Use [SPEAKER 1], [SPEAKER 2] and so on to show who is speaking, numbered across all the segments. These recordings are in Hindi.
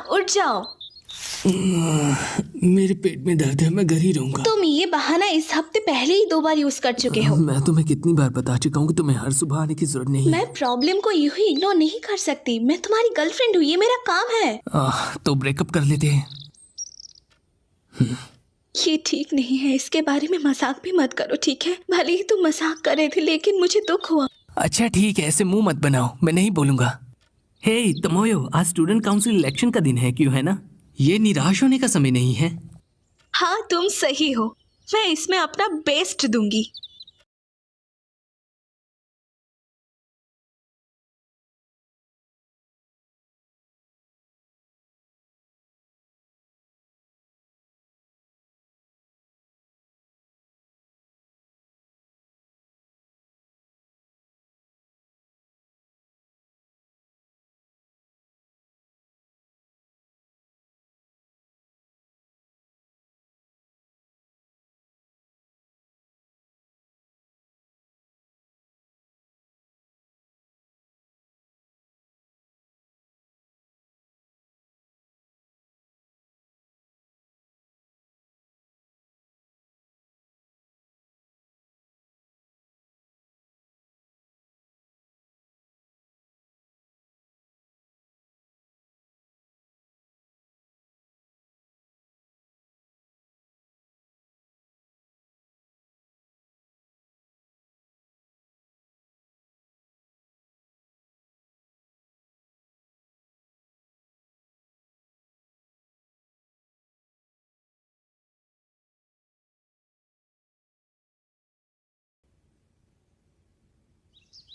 [SPEAKER 1] उठ जाओ।
[SPEAKER 2] मेरे पेट में दर्द है, मैं घर ही रहूंगा।
[SPEAKER 1] तुम ये बहाना इस हफ्ते पहले ही 2 बार यूज कर चुके हो।
[SPEAKER 2] मैं तुम्हें कितनी बार बता चुका हूँ कि तुम्हें हर सुबह आने की जरूरत नहीं है।
[SPEAKER 1] मैं प्रॉब्लम को यूं ही इग्नोर नहीं कर सकती। मैं तुम्हारी गर्लफ्रेंड हूँ, ये मेरा काम है।
[SPEAKER 2] तो ब्रेकअप कर लेते हैं।
[SPEAKER 1] ये ठीक नहीं है, इसके बारे में मजाक भी मत करो, ठीक है? भले ही तुम मजाक कर रहे थे, लेकिन मुझे दुख हुआ।
[SPEAKER 2] अच्छा ठीक है, ऐसे मुंह मत बनाओ, मैं नहीं बोलूंगा। हे तमोयो, आज स्टूडेंट काउंसिल इलेक्शन का दिन है, क्यों है ना? ये निराश होने का समय नहीं है।
[SPEAKER 1] हाँ तुम सही हो, मैं इसमें अपना बेस्ट दूंगी।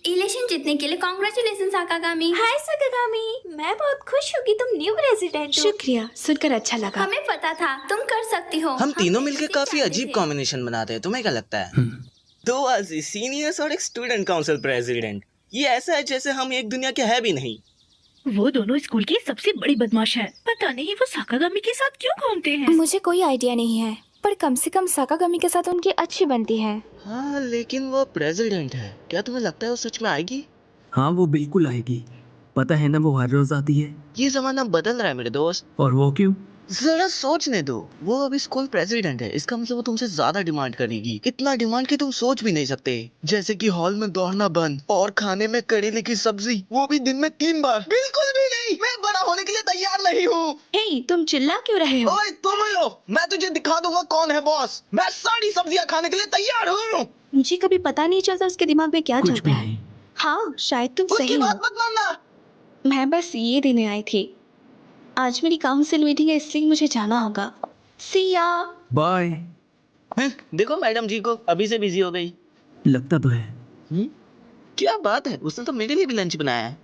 [SPEAKER 3] इलेक्शन जीतने के लिए कांग्रेचुलेशन साकागामी।
[SPEAKER 4] हाय साकागामी, मैं बहुत खुश हूँ कि तुम न्यू प्रेसिडेंट हो।
[SPEAKER 1] शुक्रिया, सुनकर अच्छा लगा।
[SPEAKER 3] हमें पता था तुम कर सकती हो।
[SPEAKER 5] हम तीनों मिलकर काफी अजीब कॉम्बिनेशन बनाते हैं, तुम्हें क्या लगता है? 2 आजी सीनियर्स और एक स्टूडेंट काउंसिल प्रेसिडेंट, ये ऐसा है जैसे हम एक दुनिया के है भी नहीं।
[SPEAKER 4] वो दोनों स्कूल की सबसे बड़ी बदमाश है। पता नहीं वो साकागामी के साथ क्यों घूमते हैं।
[SPEAKER 6] मुझे कोई आइडिया नहीं है, पर कम से कम साकागामी के साथ उनकी अच्छी बनती है।
[SPEAKER 5] हाँ लेकिन वो प्रेसिडेंट है, क्या तुम्हें लगता है वो सच में आएगी?
[SPEAKER 2] हाँ वो बिल्कुल आएगी, पता है ना, वो हर रोज आती है।
[SPEAKER 5] ये जमाना बदल रहा है मेरे दोस्त।
[SPEAKER 2] और वो क्यों?
[SPEAKER 5] जरा सोचने दो, वो अभी स्कूल प्रेसिडेंट है, इसका मतलब वो तुमसे ज्यादा डिमांड करेगी। इतना डिमांड कि तुम सोच भी नहीं सकते, जैसे कि हॉल में दौड़ना बंद और खाने में करेले की सब्जी, वो भी दिन में 3 बार। बिल्कुल भी नहीं, मैं बड़ा होने के लिए तैयार नहीं हूँ।
[SPEAKER 1] हे, तुम चिल्ला क्यों रहे हो?
[SPEAKER 5] ओए तुम हो, मैं तुझे दिखा दूंगा कौन है बॉस। मैं सारी सब्जियां खाने के लिए तैयार हूँ।
[SPEAKER 1] मुझे कभी पता नहीं चलता उसके दिमाग में क्या
[SPEAKER 2] कुछ
[SPEAKER 1] चलता
[SPEAKER 2] भी
[SPEAKER 1] है।
[SPEAKER 2] नहीं।
[SPEAKER 1] हाँ शायद तुम
[SPEAKER 5] उसकी
[SPEAKER 1] सही हो।
[SPEAKER 5] बात मत मानना।
[SPEAKER 1] मैं बस ये देने आई थी। आज मेरी काउंसिल मीटिंग है, इसलिए मुझे जाना होगा। सी या।
[SPEAKER 2] बाय।
[SPEAKER 5] देखो मैडम जी को अभी से बिजी हो गई।
[SPEAKER 2] लगता तो है।
[SPEAKER 5] क्या बात है, उसने तो मेरे लिए भी लंच बनाया है,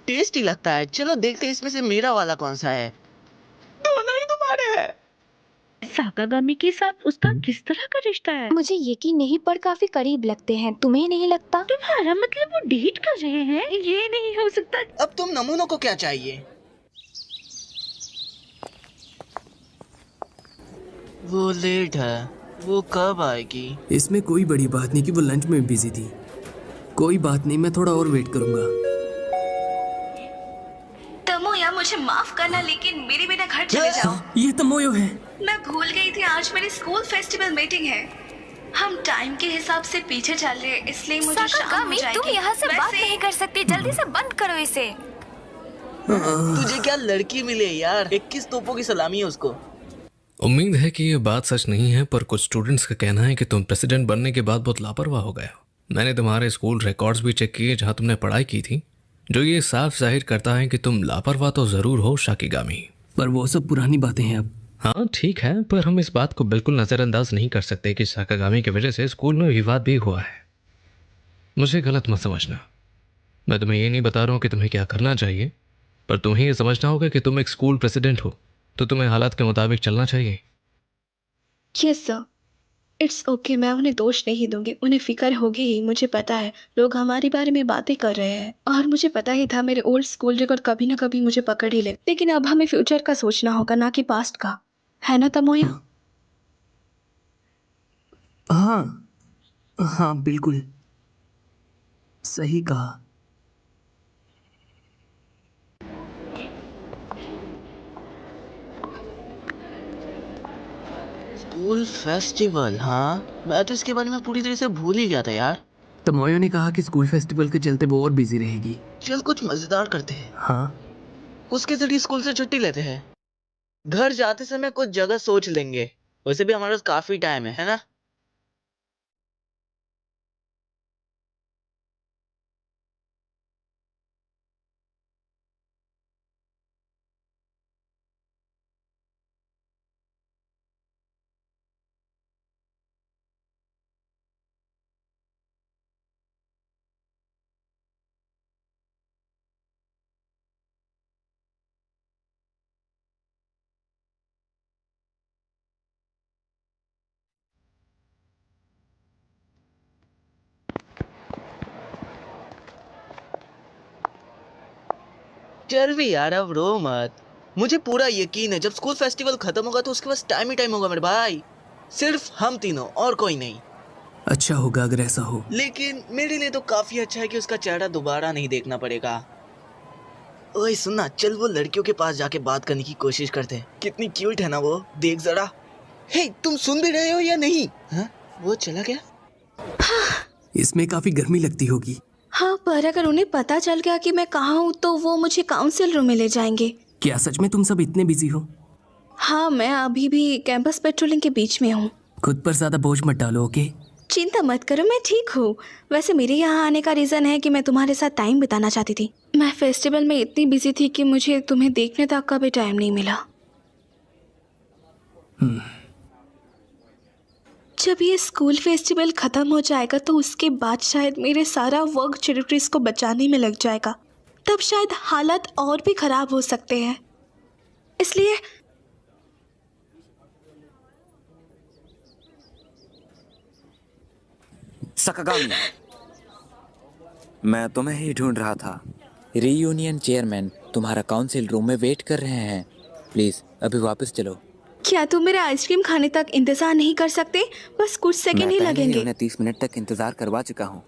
[SPEAKER 5] टेस्टी लगता है। चलो देखते हैं इसमें से मेरा वाला कौन सा है। दोनों ही तुम्हारे हैं।
[SPEAKER 4] साकागामी के साथ उसका किस तरह का रिश्ता है?
[SPEAKER 6] मुझे यकीन नहीं, पर काफी करीब लगते हैं। तुम्हें नहीं लगता?
[SPEAKER 4] तुम्हारा मतलब वो डेट कर रहे हैं? ये नहीं हो सकता।
[SPEAKER 5] अब तुम नमूनों को क्या चाहिए? वो लेट है, वो कब आएगी?
[SPEAKER 2] इसमें कोई बड़ी बात नहीं कि वो लंच में बिजी थी। कोई बात नहीं, मैं थोड़ा और वेट करूंगा।
[SPEAKER 1] तमोया मुझे माफ करना, लेकिन मेरे बिना घर चले जाओ।
[SPEAKER 2] ये तमोयो है।
[SPEAKER 1] मैं भूल गई थी आज मेरी स्कूल फेस्टिवल मीटिंग है। हम टाइम के हिसाब से पीछे चल रहे हैं, इसलिए मुझे शाम हो
[SPEAKER 6] साकागामी,
[SPEAKER 1] जाएगी।
[SPEAKER 6] तुम यहाँ से बात
[SPEAKER 1] वैसे-
[SPEAKER 6] नहीं कर सकती, जल्दी से बंद करो इसे।
[SPEAKER 5] तुझे क्या लड़की मिले यार, 21 तोपों की सलामी है उसको।
[SPEAKER 7] उम्मीद है कि ये बात सच नहीं है, पर कुछ स्टूडेंट्स का कहना है कि तुम प्रेसिडेंट बनने के बाद बहुत लापरवाह हो गए हो। मैंने तुम्हारे स्कूल रिकॉर्ड्स भी चेक किए जहाँ तुमने पढ़ाई की थी, जो ये साफ जाहिर करता है कि तुम लापरवाह तो ज़रूर हो शाकिगामी।
[SPEAKER 2] पर वो सब पुरानी बातें हैं अब।
[SPEAKER 7] हाँ ठीक है, पर हम इस बात को बिल्कुल नज़रअंदाज नहीं कर सकते कि साकागामी की वजह से स्कूल में विवाद भी हुआ है। मुझे गलत मत समझना, मैं तुम्हें ये नहीं बता रहा हूँ कि तुम्हें क्या करना चाहिए, पर तुम्हें ये समझना होगा कि तुम एक स्कूल प्रेसिडेंट हो, तो तुम्हें हालात के मुताबिक चलना चाहिए।
[SPEAKER 1] यस सर, इट्स ओके, मैं उन्हें दोष नहीं दूंगी। उन्हें फिक्र होगी ही, मुझे पता है। लोग हमारे बारे में बातें कर रहे हैं, और मुझे पता ही था मेरे ओल्ड स्कूल रिकॉर्ड कभी ना कभी मुझे पकड़ ही ले। लेकिन अब हमें फ्यूचर का सोचना होगा, ना कि पास्ट का, है ना तमोया?
[SPEAKER 2] हाँ हाँ बिल्कुल सही कहा।
[SPEAKER 5] स्कूल फेस्टिवल, हाँ मैं तो इसके बारे में पूरी तरह से भूल ही गया था यार।
[SPEAKER 2] तमोयो ने कहा कि स्कूल फेस्टिवल के चलते वो और बिजी रहेगी।
[SPEAKER 5] चल कुछ मजेदार करते हैं,
[SPEAKER 2] हाँ,
[SPEAKER 5] उसके जरिए स्कूल से छुट्टी लेते हैं। घर जाते समय कुछ जगह सोच लेंगे, वैसे भी हमारे पास काफी टाइम है ना? चल भी यार अब रो मत। मुझे पूरा यकीन है जब स्कूल फेस्टिवल खत्म होगा तो उसके पास टाइम ही टाइम होगा मेरे भाई। सिर्फ हम तीनों और कोई नहीं।
[SPEAKER 2] अच्छा होगा अगर ऐसा हो।
[SPEAKER 5] लेकिन मेरे लिए तो काफी अच्छा है कि उसका चेहरा दोबारा नहीं देखना पड़ेगा। ओए सुनना, चल वो लड़कियों के पास जाके बात करने की कोशिश करते हैं। कितनी क्यूट है ना वो, देख जरा। हे तुम सुन भी रहे हो या नहीं? हाँ वो चला गया।
[SPEAKER 2] इसमें काफी गर्मी लगती होगी।
[SPEAKER 1] हाँ, पर अगर उन्हें पता चल गया कि मैं कहाँ हूँ तो वो मुझे काउंसिल रूम में ले जाएंगे।
[SPEAKER 2] क्या सच में तुम सब इतने बिजी हो?
[SPEAKER 1] हाँ, मैं अभी भी कैंपस पेट्रोलिंग के बीच में हूँ।
[SPEAKER 2] खुद पर ज्यादा बोझ मत डालो, ओके?
[SPEAKER 1] चिंता मत करो, मैं ठीक हूँ। वैसे मेरे यहाँ आने का रीज़न है कि मैं तुम्हारे साथ टाइम बिताना चाहती थी। मैं फेस्टिवल में इतनी बिजी थी कि मुझे तुम्हें देखने तक का भी टाइम नहीं मिला। जब ये स्कूल फेस्टिवल ख़त्म हो जाएगा तो उसके बाद शायद मेरे सारा वर्क चैरिटीज़ को बचाने में लग जाएगा। तब शायद हालत और भी ख़राब हो सकते हैं। इसलिए
[SPEAKER 8] सकागामी, मैं तुम्हें ही ढूंढ रहा था। रीयूनियन चेयरमैन तुम्हारा काउंसिल रूम में वेट कर रहे हैं। प्लीज अभी वापस चलो।
[SPEAKER 1] क्या तुम मेरा आइसक्रीम खाने तक इंतजार नहीं कर सकते? बस कुछ सेकंड ही लगेंगे।
[SPEAKER 8] उन्हें 30 मिनट तक इंतजार करवा चुका हूँ।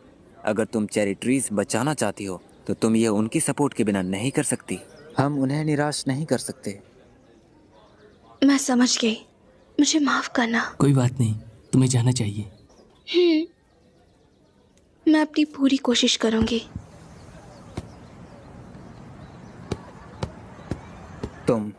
[SPEAKER 8] अगर तुम चेरी ट्रीज बचाना चाहती हो तो तुम ये उनकी सपोर्ट के बिना नहीं कर सकती। हम उन्हें निराश नहीं कर सकते।
[SPEAKER 1] मैं समझ गई, मुझे माफ करना।
[SPEAKER 2] कोई बात नहीं, तुम्हें जाना चाहिए।
[SPEAKER 1] मैं अपनी पूरी कोशिश करूंगी।
[SPEAKER 8] तुम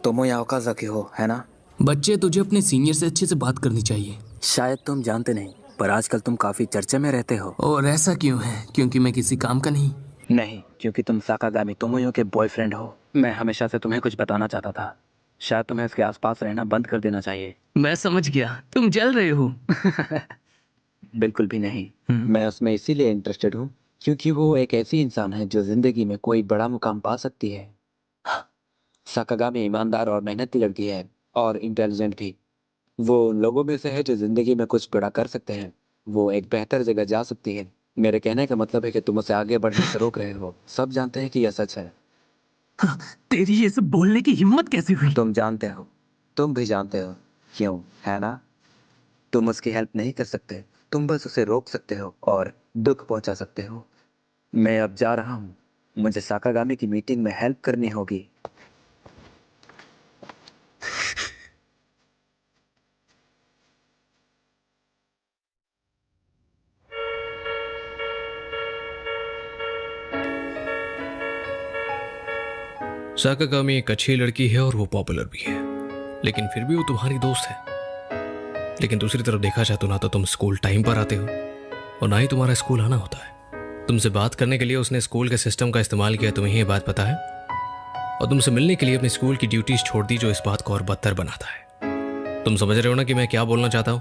[SPEAKER 8] तोमोया ओकाज़ाकी हो, है ना?
[SPEAKER 2] बच्चे, तुझे अपने सीनियर से अच्छे से बात करनी चाहिए।
[SPEAKER 8] शायद तुम जानते नहीं, पर आजकल तुम काफी चर्चे में रहते हो।
[SPEAKER 2] और ऐसा क्यों है? क्योंकि मैं किसी काम का नहीं?
[SPEAKER 8] नहीं, क्योंकि तुम साकागामी तोमोयो के बॉयफ्रेंड हो। मैं हमेशा से तुम्हें कुछ बताना चाहता था। शायद तुम्हें उसके आसपास रहना बंद कर देना चाहिए।
[SPEAKER 2] मैं समझ गया, तुम जल रहे हो।
[SPEAKER 8] बिल्कुल भी नहीं। मैं उसमें इसीलिए इंटरेस्टेड हूँ क्योंकि वो एक ऐसी इंसान है जो जिंदगी में कोई बड़ा मुकाम पा सकती है। साकागामी ईमानदार और मेहनती लड़की है और इंटेलिजेंट भी। वो लोगों में से है जो जिंदगी में कुछ बड़ा कर सकते हैं। वो एक बेहतर जगह जा सकती है। मेरे कहने का मतलब है कि तुम उसे आगे बढ़ने से रोक रहे हो। सब जानते हैं कि यह सच है।
[SPEAKER 2] तेरी ये सब बोलने की हिम्मत कैसे हुई?
[SPEAKER 8] तुम जानते हो, तुम भी जानते हो क्यों, है ना? तुम उसकी हेल्प नहीं कर सकते, तुम बस उसे रोक सकते हो और दुख पहुंचा सकते हो। मैं अब जा रहा हूँ, मुझे साकागामी की मीटिंग में हेल्प करनी होगी।
[SPEAKER 7] साकागामी एक अच्छी लड़की है और वो पॉपुलर भी है, लेकिन फिर भी वो तुम्हारी दोस्त है। लेकिन दूसरी तरफ देखा जाए तो ना तो तुम स्कूल टाइम पर आते हो और ना ही तुम्हारा स्कूल आना होता है। तुमसे बात करने के लिए उसने स्कूल के सिस्टम का इस्तेमाल किया, तुम्हें ये बात पता है? और तुमसे मिलने के लिए अपने स्कूल की ड्यूटीज छोड़ दी, जो इस बात को और बदतर बनाता है। तुम समझ रहे हो ना कि मैं क्या बोलना चाहता हूँ?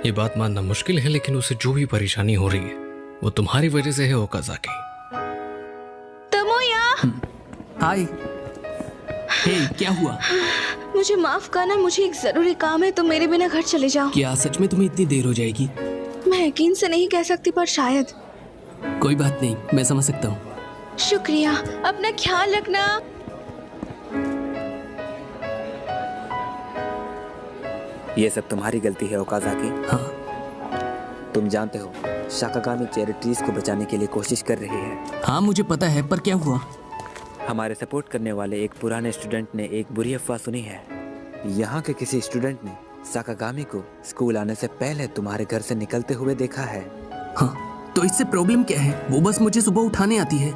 [SPEAKER 7] ये बात मानना मुश्किल है, लेकिन उसे जो भी परेशानी हो रही है वो तुम्हारी वजह से है, ओकाज़ाकी।
[SPEAKER 1] तमोया!
[SPEAKER 2] हाय। हे, क्या हुआ?
[SPEAKER 1] मुझे माफ करना, मुझे एक जरूरी काम है, तुम मेरे बिना घर चले जाओ।
[SPEAKER 2] क्या सच में तुम्हें इतनी देर हो जाएगी?
[SPEAKER 1] मैं यकीन से नहीं कह सकती, पर शायद।
[SPEAKER 2] कोई बात नहीं, मैं समझ सकता हूँ।
[SPEAKER 1] शुक्रिया, अपना ख्याल रखना।
[SPEAKER 8] ये सब तुम्हारी गलती है ओकाज़ाकी।
[SPEAKER 2] हाँ।
[SPEAKER 8] तुम जानते हो साकागामी चैरिटीज को बचाने के लिए कोशिश कर रही है।
[SPEAKER 2] हाँ मुझे पता है, पर क्या हुआ?
[SPEAKER 8] हमारे सपोर्ट करने वाले एक पुराने स्टूडेंट ने एक बुरी अफवाह सुनी है। यहाँ के किसी स्टूडेंट ने साकागामी को स्कूल आने से पहले तुम्हारे घर से निकलते हुए देखा है।
[SPEAKER 2] हाँ, तो इससे प्रॉब्लम क्या है? वो बस मुझे सुबह उठाने आती है।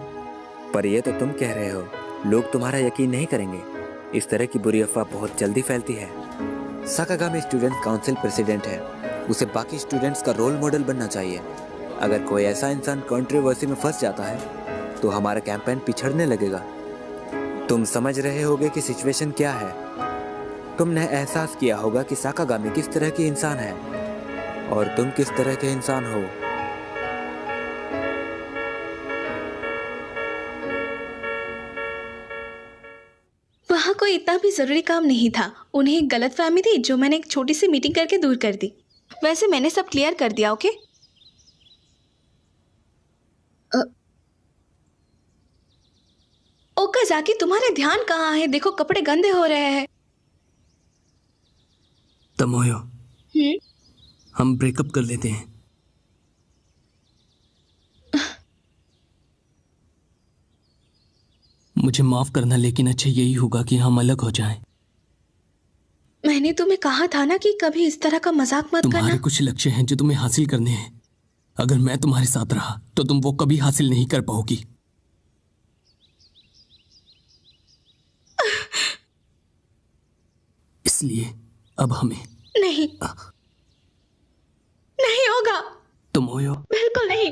[SPEAKER 8] पर ये तो तुम कह रहे हो, लोग तुम्हारा यकीन नहीं करेंगे। इस तरह की बुरी अफवाह बहुत जल्दी फैलती है। साकागामी स्टूडेंट काउंसिल प्रेसिडेंट है, उसे बाकी स्टूडेंट्स का रोल मॉडल बनना चाहिए। अगर कोई ऐसा इंसान कंट्रोवर्सी में फंस जाता है तो हमारा कैंपेन पिछड़ने लगेगा। तुम समझ रहे होगे कि सिचुएशन क्या है। तुमने एहसास किया होगा कि साकागामी किस तरह की इंसान है और तुम किस तरह के इंसान हो।
[SPEAKER 1] वहाँ कोई इतना भी ज़रूरी काम नहीं था। उन्हें एक गलतफहमी थी जो मैंने एक छोटी सी मीटिंग करके दूर कर दी। वैसे मैंने सब क्लियर कर दिया। ओके। ओकाज़ाकी, तुम्हारा ध्यान कहाँ है? देखो कपड़े गंदे हो रहे हैं।
[SPEAKER 2] तमोयो, हम ब्रेकअप कर लेते हैं। मुझे माफ करना, लेकिन अच्छा यही होगा कि हम अलग हो जाएं।
[SPEAKER 1] मैंने तुम्हें कहा था ना कि कभी इस तरह का मजाक मत करना।
[SPEAKER 2] तुम्हारे कुछ लक्ष्य हैं जो तुम्हें हासिल करने हैं। अगर मैं तुम्हारे साथ रहा तो तुम वो कभी हासिल नहीं कर पाओगी। इसलिए अब हमें
[SPEAKER 1] नहीं, नहीं होगा।
[SPEAKER 2] तमोयो,
[SPEAKER 1] बिल्कुल नहीं।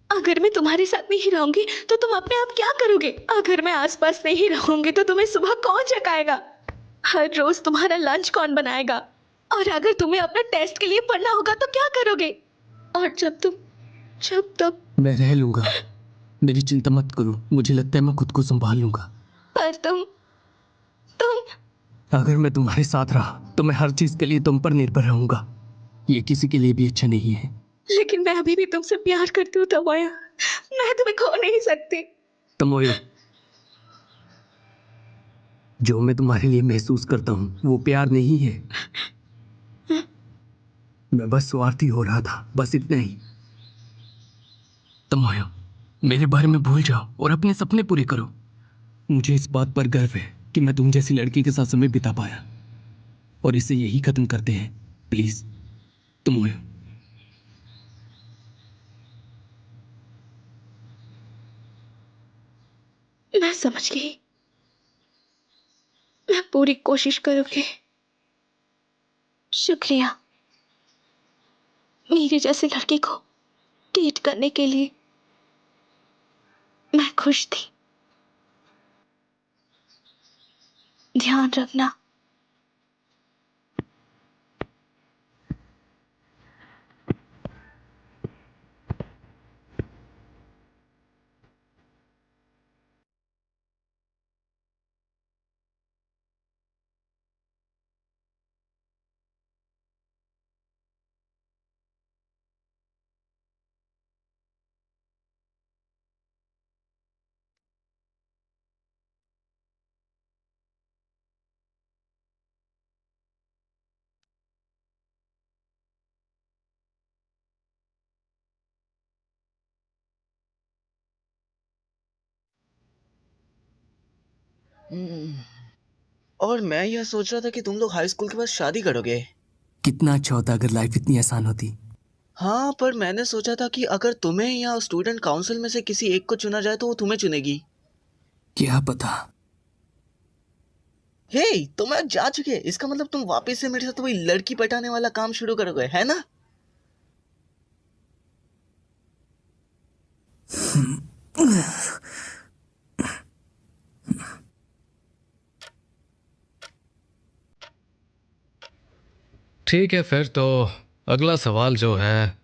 [SPEAKER 1] अगर मैं तुम्हारे साथ नहीं रहूंगी तो तुम अपने आप क्या करोगे? अगर मैं आसपास नहीं रहूंगी तो तुम्हें सुबह कौन जगाएगा? हर रोज तुम्हारा लंच कौन बनाएगा? और अगर तुम्हें अपना टेस्ट के लिए पढ़ना होगा तो क्या करोगे? और जब तब
[SPEAKER 2] मैं रह लूंगा। मेरी चिंता मत करो, मुझे लगता है मैं खुद को संभाल लूंगा।
[SPEAKER 1] पर तुम
[SPEAKER 2] अगर मैं तुम्हारे साथ रहा तो मैं हर चीज के लिए तुम पर निर्भर रहूंगा। ये किसी के लिए भी अच्छा नहीं है।
[SPEAKER 1] लेकिन मैं अभी भी तुमसे प्यार करती हूँ तमोया। मैं तुम्हें खो नहीं सकती।
[SPEAKER 2] तमोयो, जो मैं तुम्हारे लिए महसूस करता हूँ वो प्यार नहीं है। मैं बस स्वार्थी हो रहा था, बस इतना ही। तमोयो, मेरे बारे में भूल जाओ और अपने सपने पूरे करो। मुझे इस बात पर गर्व है कि मैं तुम जैसी लड़की के साथ समय बिता पाया। और इसे यही खत्म करते हैं, प्लीज। तमोयो।
[SPEAKER 1] मैं समझ गई। मैं पूरी कोशिश करूंगी। शुक्रिया मेरे जैसे लड़के को डेट करने के लिए। मैं खुश थी। ध्यान रखना।
[SPEAKER 5] और मैं यह सोच रहा था कि तुम लोग हाई स्कूल के बाद शादी करोगे।
[SPEAKER 2] कितना अच्छा होता अगर लाइफ इतनी आसान होती।
[SPEAKER 5] हाँ, पर मैंने सोचा था कि अगर तुम्हें या स्टूडेंट काउंसिल में से किसी एक को चुना जाए तो वो तुम्हें चुनेगी।
[SPEAKER 2] क्या पता।
[SPEAKER 5] हे, तुम आज जा चुके, इसका मतलब तुम वापस से मेरे साथ वही लड़की पटाने वाला काम शुरू करोगे, है ना?
[SPEAKER 7] ठीक है, फिर तो अगला सवाल जो है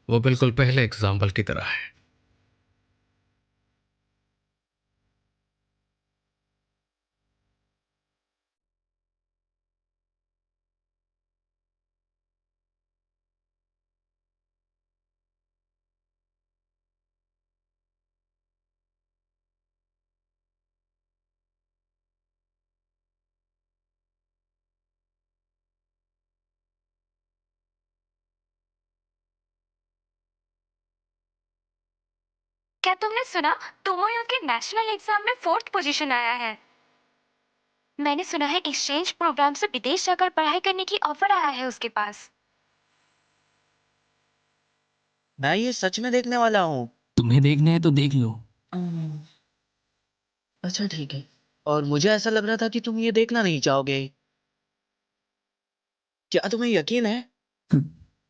[SPEAKER 7] वो बिल्कुल पहले एग्जाम्पल की तरह है।
[SPEAKER 6] क्या तुमने सुना? तोमोयो के नेशनल एग्जाम में 4th पोजीशन आया है। मैंने सुना है एक्सचेंज प्रोग्राम से विदेश जाकर पढ़ाई करने की ऑफर आया है उसके पास।
[SPEAKER 5] मैं ये सच में देखने वाला हूँ।
[SPEAKER 2] तुम्हें देखना है तो देख लो।
[SPEAKER 5] अच्छा ठीक है। और मुझे ऐसा लग रहा था कि तुम ये देखना नहीं चाहोगे। क्या तुम्हें यकीन है?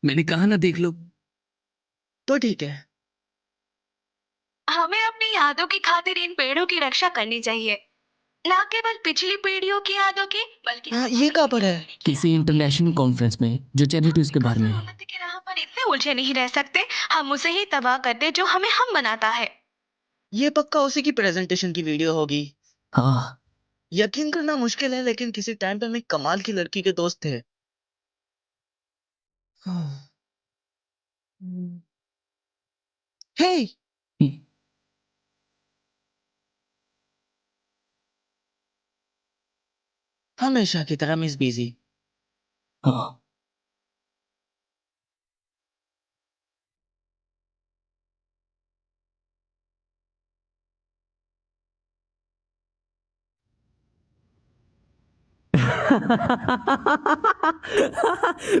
[SPEAKER 2] मैंने कहा ना देख लो।
[SPEAKER 5] तो ठीक है।
[SPEAKER 1] हमें अपनी यादों की खातिर इन पेड़ों की रक्षा करनी चाहिए, ना केवल पिछली पीढ़ियों की यादों की, बल्कि
[SPEAKER 5] हाँ, ये कहाँ पर है?
[SPEAKER 2] किसी इंटरनेशनल कॉन्फ्रेंस में जो चैरिटीज के बारे में है।
[SPEAKER 1] उन्नति की राह पर इतने उलझे नहीं रह सकते। हम उसे ही तबाह कर दे जो हमें हम बनाता है।
[SPEAKER 5] ये पक्का उसी की प्रेजेंटेशन की वीडियो होगी।
[SPEAKER 2] हाँ,
[SPEAKER 5] यकीन करना मुश्किल है, लेकिन किसी टाइम पे हम एक कमाल की लड़की के दोस्त थे। हे, हमेशा की तरह मिस बिजी।
[SPEAKER 2] हाँ।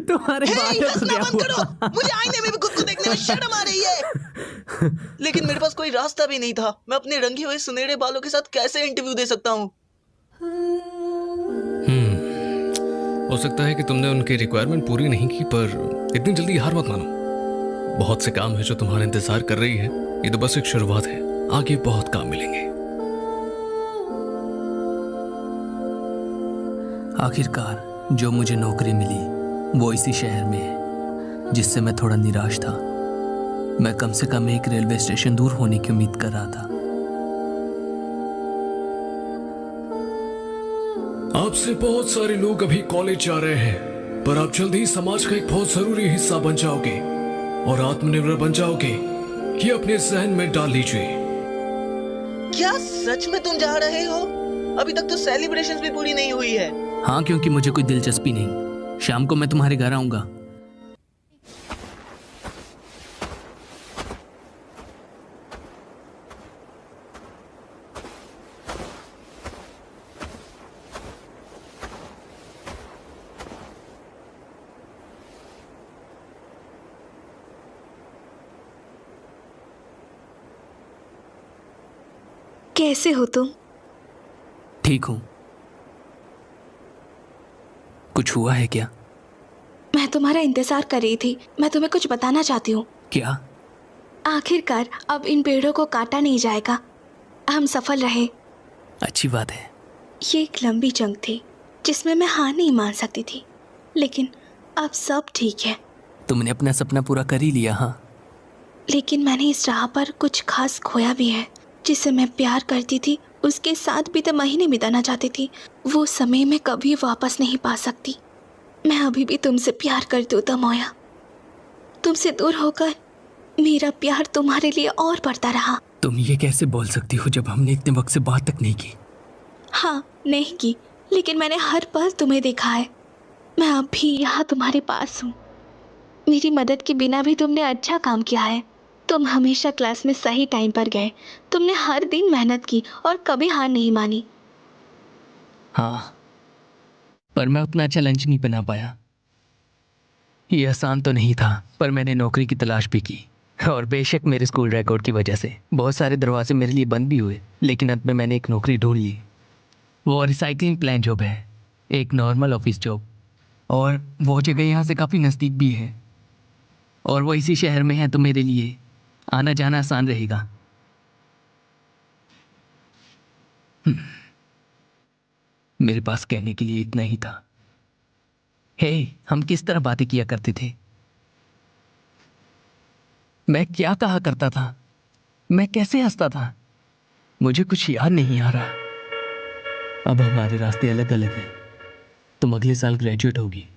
[SPEAKER 9] तुम्हारे बालों को क्या हुआ?
[SPEAKER 5] मुझे आईने में भी खुद को देखने में शर्म आ रही है। लेकिन मेरे पास कोई रास्ता भी नहीं था। मैं अपने रंगे हुए सुनहरे बालों के साथ कैसे इंटरव्यू दे सकता हूँ?
[SPEAKER 7] हो सकता है कि तुमने उनकी रिक्वायरमेंट पूरी नहीं की, पर इतनी जल्दी हार मत मानो। बहुत से काम है जो तुम्हारा इंतजार कर रही है। ये तो बस एक शुरुआत है, आगे बहुत काम मिलेंगे।
[SPEAKER 2] आखिरकार जो मुझे नौकरी मिली वो इसी शहर में है, जिससे मैं थोड़ा निराश था। मैं कम से कम एक रेलवे स्टेशन दूर होने की उम्मीद कर रहा था।
[SPEAKER 7] आपसे बहुत सारे लोग अभी कॉलेज जा रहे हैं, पर आप जल्द ही समाज का एक बहुत जरूरी हिस्सा बन जाओगे और आत्मनिर्भर बन जाओगे। ये अपने जहन में डाल लीजिए।
[SPEAKER 5] क्या सच में तुम जा रहे हो? अभी तक तो सेलिब्रेशंस भी पूरी नहीं हुई है।
[SPEAKER 2] हाँ, क्योंकि मुझे कोई दिलचस्पी नहीं। शाम को मैं तुम्हारे घर आऊंगा।
[SPEAKER 1] कैसे हो तुम?
[SPEAKER 2] ठीक हूं। कुछ हुआ है क्या?
[SPEAKER 1] मैं तुम्हारा इंतजार कर रही थी। मैं तुम्हें कुछ बताना चाहती हूँ।
[SPEAKER 2] क्या?
[SPEAKER 1] आखिरकार अब इन पेड़ों को काटा नहीं जाएगा। हम सफल रहे।
[SPEAKER 2] अच्छी बात है।
[SPEAKER 1] ये एक लंबी जंग थी जिसमें मैं हार नहीं मान सकती थी, लेकिन अब सब ठीक है।
[SPEAKER 2] तुमने अपना सपना पूरा कर ही लिया। हाँ,
[SPEAKER 1] लेकिन मैंने इस राह पर कुछ खास खोया भी है। जिसे मैं प्यार करती थी, उसके साथ बीते महीने बिताना चाहती थी, वो समय मैं कभी वापस नहीं पा सकती। मैं अभी भी तुमसे प्यार करती हूँ तमोया। तुमसे दूर होकर मेरा प्यार तुम्हारे लिए और बढ़ता रहा।
[SPEAKER 2] तुम ये कैसे बोल सकती हो जब हमने इतने वक्त से बात तक नहीं की?
[SPEAKER 1] हाँ, नहीं की, लेकिन मैंने हर पल तुम्हें देखा है। मैं अब भी यहाँ तुम्हारे पास हूँ। मेरी मदद के बिना भी तुमने अच्छा काम किया है। तुम हमेशा क्लास में सही टाइम पर गए। तुमने हर दिन मेहनत की और कभी हार नहीं मानी।
[SPEAKER 2] हाँ, पर मैं उतना अच्छा लंच नहीं बना पाया। ये आसान तो नहीं था, पर मैंने नौकरी की तलाश भी की। और बेशक मेरे स्कूल रिकॉर्ड की वजह से बहुत सारे दरवाजे मेरे लिए बंद भी हुए, लेकिन अंत में मैंने एक नौकरी ढूंढ ली। वो रिसाइकलिंग प्लान जॉब है, एक नॉर्मल ऑफिस जॉब। और वो जगह यहाँ से काफ़ी नज़दीक भी है, और वो इसी शहर में है, तो मेरे लिए आना जाना आसान रहेगा। मेरे पास कहने के लिए इतना ही था। हे, हम किस तरह बातें किया करते थे? मैं क्या कहा करता था? मैं कैसे हंसता था? मुझे कुछ याद नहीं आ रहा। अब हमारे रास्ते अलग अलग हैं। तुम अगले साल ग्रेजुएट होगी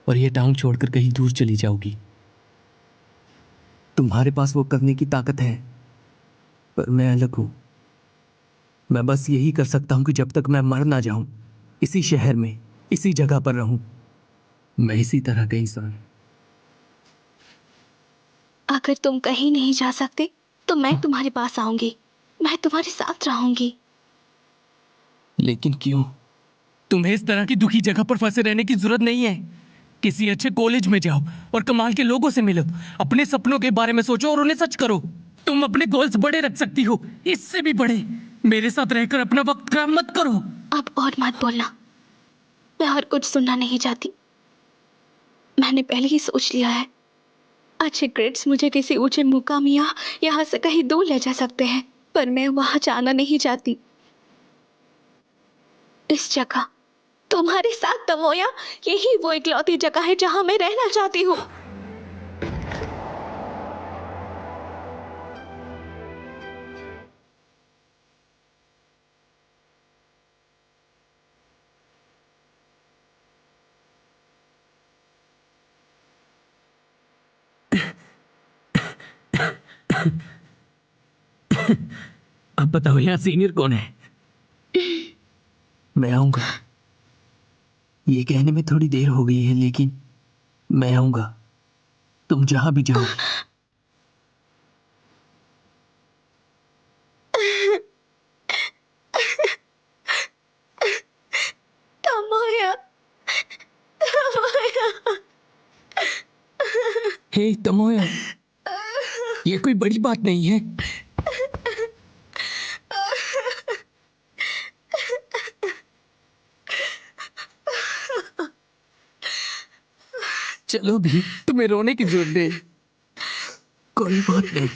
[SPEAKER 2] और ये टाउन छोड़कर कहीं दूर चली जाओगी। तुम्हारे पास वो करने की ताकत है, पर मैं अलग हूं। मैं बस यही कर सकता हूं कि जब तक मैं मर ना जाऊं, इसी शहर में, इसी जगह पर रहूं। मैं इसी तरह का इंसान।
[SPEAKER 1] अगर तुम कहीं नहीं जा सकते तो मैं तुम्हारे पास आऊंगी। मैं तुम्हारे साथ रहूंगी।
[SPEAKER 2] लेकिन क्यों? तुम्हें इस तरह की दुखी जगह पर फंसे रहने की जरूरत नहीं है। किसी अच्छे कॉलेज में जाओ और कमाल के लोगों से मिलो, अपने सपनों के बारे में सोचो और उन्हें सच करो। तुम अपने गोल्स बड़े रख सकती हो, इससे भी बड़े। मेरे साथ रहकर अपना वक्त खराब मत करो।
[SPEAKER 1] अब और मत बोलना, मैं और कुछ सुनना नहीं चाहती। मैंने पहले ही सोच लिया है, अच्छे ग्रेड्स मुझे किसी ऊंचे मुकाम या यहाँ से कहीं दूर ले जा सकते हैं, पर मैं वहां जाना नहीं चाहती। इस जगह तुम्हारे साथ तमोया, यही वो इकलौती जगह है जहां मैं रहना चाहती हूँ।
[SPEAKER 2] अब बताओ यहाँ सीनियर कौन है? मैं आऊंगा। ये कहने में थोड़ी देर हो गई है, लेकिन मैं आऊंगा, तुम जहां भी जाओ।
[SPEAKER 1] तमोया, तमोया।
[SPEAKER 2] हे तमोया, ये कोई बड़ी बात नहीं है। चलो भी, तुम्हें रोने की जरूरत नहीं। कोई बात नहीं।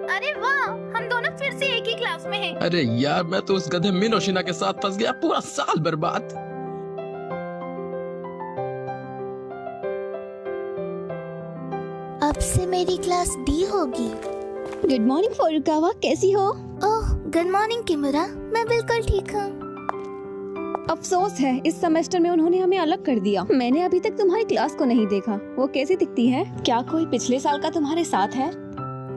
[SPEAKER 3] अरे वाह, हम दोनों फिर से एक ही क्लास में हैं।
[SPEAKER 2] अरे यार, मैं तो उस गधे मिनोशिना के साथ फंस गया, पूरा साल बर्बाद।
[SPEAKER 10] अब से मेरी क्लास डी होगी।
[SPEAKER 6] गुड मॉर्निंग फुरुकावा, कैसी हो?
[SPEAKER 10] ओह, गुड मॉर्निंग किमुरा, मैं बिल्कुल ठीक हूँ।
[SPEAKER 6] अफसोस है, इस सेमेस्टर में उन्होंने हमें अलग कर दिया। मैंने अभी तक तुम्हारी क्लास को नहीं देखा। वो कैसी दिखती है? क्या कोई पिछले साल का तुम्हारे साथ है?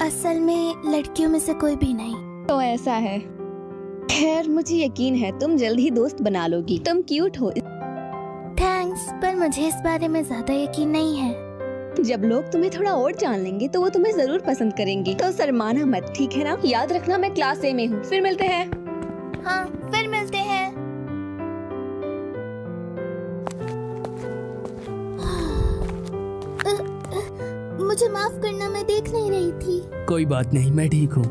[SPEAKER 10] असल में लड़कियों में से कोई भी नहीं।
[SPEAKER 6] तो ऐसा है। खैर, मुझे यकीन है तुम जल्द ही दोस्त बना लोगी। तुम क्यूट हो।
[SPEAKER 10] थैंक्स, पर मुझे इस बारे में ज्यादा यकीन नहीं है।
[SPEAKER 6] जब लोग तुम्हें थोड़ा और जान लेंगे तो वो तुम्हें जरूर पसंद करेंगे। तो शर्माना मत, ठीक है ना? याद रखना मैं क्लास ए में हूँ। फिर मिलते हैं।
[SPEAKER 10] हाँ, फिर मिलते हैं। मुझे माफ करना, मैं देख नहीं रही थी।
[SPEAKER 2] कोई बात नहीं, मैं ठीक हूँ।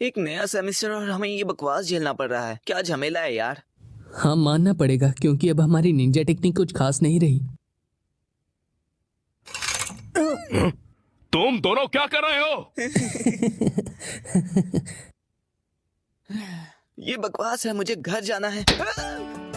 [SPEAKER 5] एक नया सेमेस्टर और हमें ये बकवास झेलना पड़ रहा है। क्या झमेला है यार।
[SPEAKER 2] हाँ, मानना पड़ेगा, क्योंकि अब हमारी निंजा टेक्निक कुछ खास नहीं रही।
[SPEAKER 11] तुम दोनों क्या कर रहे हो?
[SPEAKER 5] ये बकवास है, मुझे घर जाना है।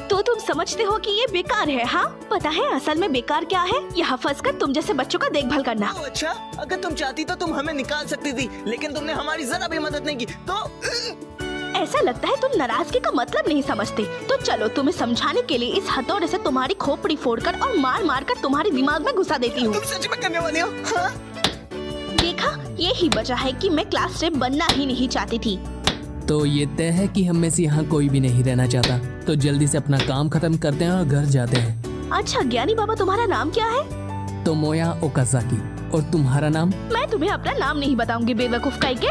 [SPEAKER 1] तो तुम समझते हो कि ये बेकार है? हाँ, पता है असल में बेकार क्या है? यहाँ फंसकर तुम जैसे बच्चों का देखभाल करना।
[SPEAKER 5] अच्छा, अगर तुम चाहती तो तुम हमें निकाल सकती थी, लेकिन तुमने हमारी जरा भी मदद नहीं की। तो
[SPEAKER 1] ऐसा लगता है तुम नाराजगी का मतलब नहीं समझते। तो चलो, तुम्हें समझाने के लिए इस हथौड़े से तुम्हारी खोपड़ी फोड़कर और मार मार कर तुम्हारे दिमाग में घुसा देती हूँ।
[SPEAKER 5] तुम सच में करने वाली हो? हाँ?
[SPEAKER 1] देखा, यही वजह है कि मैं क्लास रेप बनना ही नहीं चाहती थी।
[SPEAKER 2] तो ये तय है कि हम में से यहाँ कोई भी नहीं रहना चाहता। तो जल्दी से अपना काम खत्म करते हैं और घर जाते हैं।
[SPEAKER 1] अच्छा ज्ञानी बाबा, तुम्हारा नाम क्या है?
[SPEAKER 2] तोमोया ओकाजाकी। और तुम्हारा नाम?
[SPEAKER 1] मैं तुम्हें अपना नाम नहीं बताऊंगी, बेवकूफ काई के।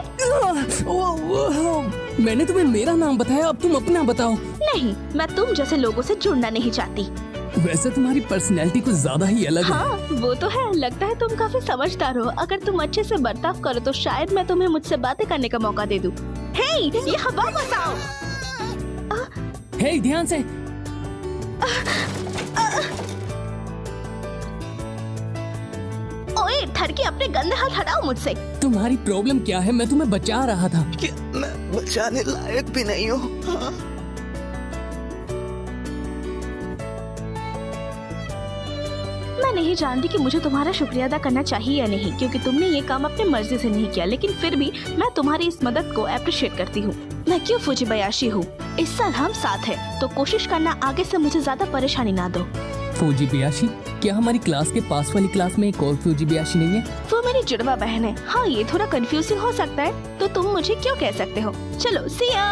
[SPEAKER 2] मैंने तुम्हें मेरा नाम बताया, अब तुम अपना बताओ।
[SPEAKER 1] नहीं, मैं तुम जैसे लोगों से जुड़ना नहीं चाहती।
[SPEAKER 2] वैसे तुम्हारी पर्सनैलिटी कुछ ज्यादा ही अलग है।
[SPEAKER 1] हाँ, वो तो है। लगता है तुम काफी समझदार हो। अगर तुम अच्छे से बर्ताव करो तो शायद मैं तुम्हें मुझसे बातें करने का मौका दे दूं। हे, यहाँ वापस आओ।
[SPEAKER 2] हे, ध्यान से।
[SPEAKER 1] ओए ठरकी, अपने गंदे हाथ हटाओ मुझसे।
[SPEAKER 2] तुम्हारी प्रॉब्लम क्या है? मैं तुम्हें बचा रहा था।
[SPEAKER 5] क्या मैं बचाने लायक भी नहीं हूँ? हाँ?
[SPEAKER 1] मैं नहीं जानती कि मुझे तुम्हारा शुक्रिया अदा करना चाहिए या नहीं, क्योंकि तुमने ये काम अपनी मर्जी से नहीं किया, लेकिन फिर भी मैं तुम्हारी इस मदद को अप्रिशिएट करती हूँ। मैं क्यों फुजिबायाशी हूँ। इस साल हम साथ हैं, तो कोशिश करना आगे से मुझे ज्यादा परेशानी ना दो।
[SPEAKER 2] फुजिबायाशी? क्या हमारी क्लास के पास वाली क्लास में एक और फुजिबायाशी नहीं है?
[SPEAKER 1] वो मेरी जुड़वा बहन है। हाँ, ये थोड़ा कंफ्यूजिंग हो सकता है, तो तुम मुझे क्यों कह सकते हो। चलो सिया।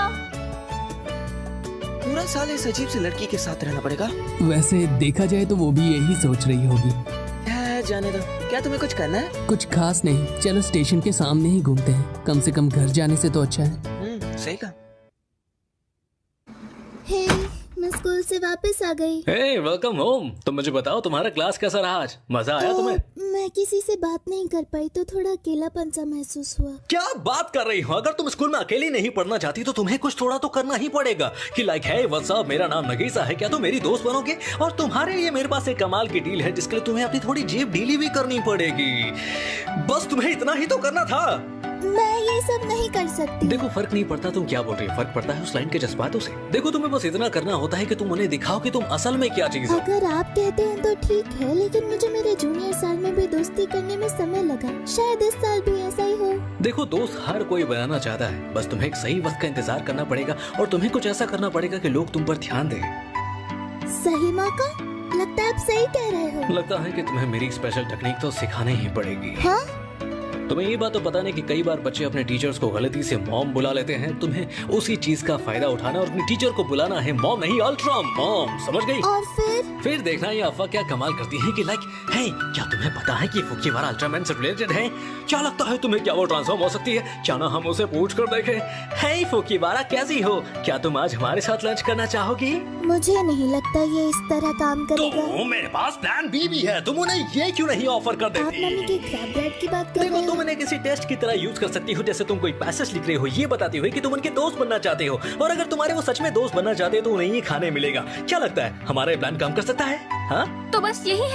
[SPEAKER 5] पूरा साल इस अजीब सी लड़की के साथ रहना पड़ेगा।
[SPEAKER 2] वैसे देखा जाए तो वो भी यही सोच रही होगी।
[SPEAKER 5] जाने दो। क्या तुम्हें कुछ करना है?
[SPEAKER 2] कुछ खास नहीं, चलो स्टेशन के सामने ही घूमते हैं, कम से कम घर जाने से तो अच्छा है।
[SPEAKER 5] सही कहा।
[SPEAKER 10] हे, मैं स्कूल से वापस आ गई।
[SPEAKER 7] हे, वेलकम होम। तुम मुझे बताओ तुम्हारा क्लास कैसा रहा आज? मजा आया तुम्हें?
[SPEAKER 10] मैं किसी से बात नहीं कर पाई तो थोड़ा अकेलापन सा महसूस हुआ।
[SPEAKER 7] क्या बात कर रही हो? अगर तुम स्कूल में अकेली नहीं पढ़ना चाहती तो तुम्हें कुछ थोड़ा तो करना ही पड़ेगा कि लाइक है व्हाट्स अप, मेरा नाम नगीसा है, क्या तुम मेरी दोस्त बनोगे? और तुम्हारे लिए मेरे पास एक कमाल की डील है जिसके लिए तुम्हें अपनी थोड़ी जेब ढीली भी करनी पड़ेगी। बस तुम्हें इतना ही तो करना था।
[SPEAKER 10] मैं ये सब नहीं कर सकती।
[SPEAKER 7] देखो, फर्क नहीं पड़ता तुम क्या बोल रही हो, फर्क पड़ता है उस लाइन के जज्बातों से। देखो, तुम्हें बस इतना करना होता है कि तुम उन्हें दिखाओ कि तुम असल में क्या चीज हो।
[SPEAKER 10] अगर आप कहते हैं तो ठीक है, लेकिन मुझे मेरे जूनियर साल में भी दोस्ती करने में समय लगा। शायद इस साल भी ऐसा ही हो।
[SPEAKER 7] देखो, दोस्त हर कोई बनाना चाहता है, बस तुम्हें एक सही वक्त का इंतजार करना पड़ेगा और तुम्हें कुछ ऐसा करना पड़ेगा कि लोग तुम पर ध्यान दें।
[SPEAKER 10] सही मौका? लगता है आप सही कह रहे हो।
[SPEAKER 7] लगता है कि तुम्हें मेरी स्पेशल टेक्निक तो सिखानी ही पड़ेगी।
[SPEAKER 10] हाँ?
[SPEAKER 7] तुम्हें ये बात तो पता नहीं कि कई बार बच्चे अपने टीचर्स को गलती से मॉम बुला लेते हैं। तुम्हें उसी चीज का फायदा उठाना और अपनी टीचर को बुलाना है मॉम नहीं, अल्ट्रा मॉम। समझ गई?
[SPEAKER 10] और फिर
[SPEAKER 7] देखना ये अफवाह क्या कमाल करती है कि लाइक है, क्या तुम्हें पता है कि फुजिवारा अल्ट्रामैन से रिलेटेड है? क्या लगता है तुम्हें, क्या वो ट्रांसफॉर्म हो सकती है? क्या ना हम उसे पूछ कर देखें? हे फुजिवारा, कैसी हो? क्या तुम आज हमारे साथ लंच करना चाहोगी?
[SPEAKER 10] मुझे नहीं लगता ये इस तरह काम करेगा।
[SPEAKER 7] तो मेरे पास प्लान बी भी है, तुम उन्हें ये क्यों नहीं ऑफर कर देती?
[SPEAKER 10] आप मम्मी के क्रैब ब्रेड की बात कर रहे हो?
[SPEAKER 7] तुम उन्हें किसी टेस्ट की तरह यूज कर सकती हो, जैसे तुम कोई पैसेज लिख रहे हो ये बताते हुए कि तुम उनके दोस्त बनना चाहते हो, और अगर तुम्हारे वो सच में दोस्त बनना चाहते हो तो उन्हें ये खाने मिलेगा। क्या लगता है हमारा प्लान काम कर सकता है? हाँ?
[SPEAKER 3] तो बस यही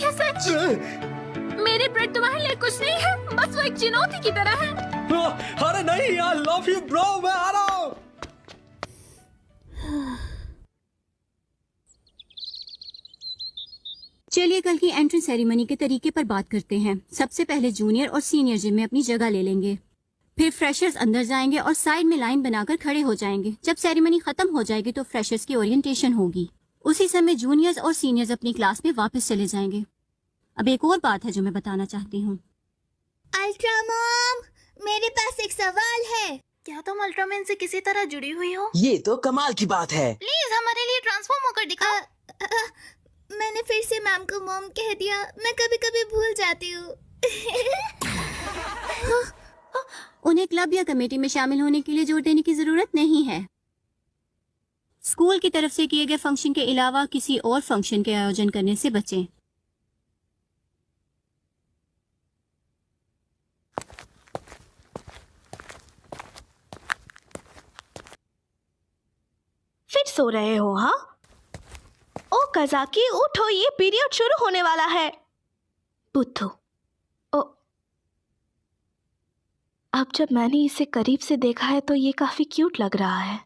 [SPEAKER 3] है सच। मेरे ब्रेड तुम्हारे लिए कुछ नहीं है, बस वो एक चुनौती की तरह है।
[SPEAKER 7] अरे नहीं, आई लव यू ब्रो, मैं आ रहा हूँ।
[SPEAKER 11] चलिए कल की एंट्रेंस सेरेमनी के तरीके पर बात करते हैं। सबसे पहले जूनियर और सीनियर जिम में अपनी जगह ले लेंगे, फिर फ्रेशर्स अंदर जाएंगे और साइड में लाइन बनाकर खड़े हो जाएंगे। जब सेरेमनी खत्म हो जाएगी तो फ्रेशर्स की ओरिएंटेशन होगी। उसी समय जूनियर्स और सीनियर्स अपनी क्लास में वापस चले जाएंगे। अब एक और बात है जो मैं बताना चाहती हूँ।
[SPEAKER 10] अल्ट्रा मॉम, मेरे पास एक सवाल है।
[SPEAKER 3] क्या तुम अल्ट्रामैन से किसी तरह जुड़ी हुई हो?
[SPEAKER 5] ये तो कमाल की बात है।
[SPEAKER 3] प्लीज हमारे लिए ट्रांसफॉर्म होकर दिखाओ।
[SPEAKER 10] मैंने फिर से मैम को मॉम कह दिया। मैं कभी कभी भूल जाती हूँ।
[SPEAKER 11] उन्हें क्लब या कमेटी में शामिल होने के लिए जोर देने की जरूरत नहीं है। स्कूल की तरफ से किए गए फंक्शन के अलावा किसी और फंक्शन के आयोजन करने से बचें।
[SPEAKER 1] फिर सो रहे हो? हाँ? ओ कज़ाकी, उठो, ये पीरियड शुरू होने वाला है। बुद्धू। ओ, अब जब मैंने इसे करीब से देखा है तो ये काफी क्यूट लग रहा है।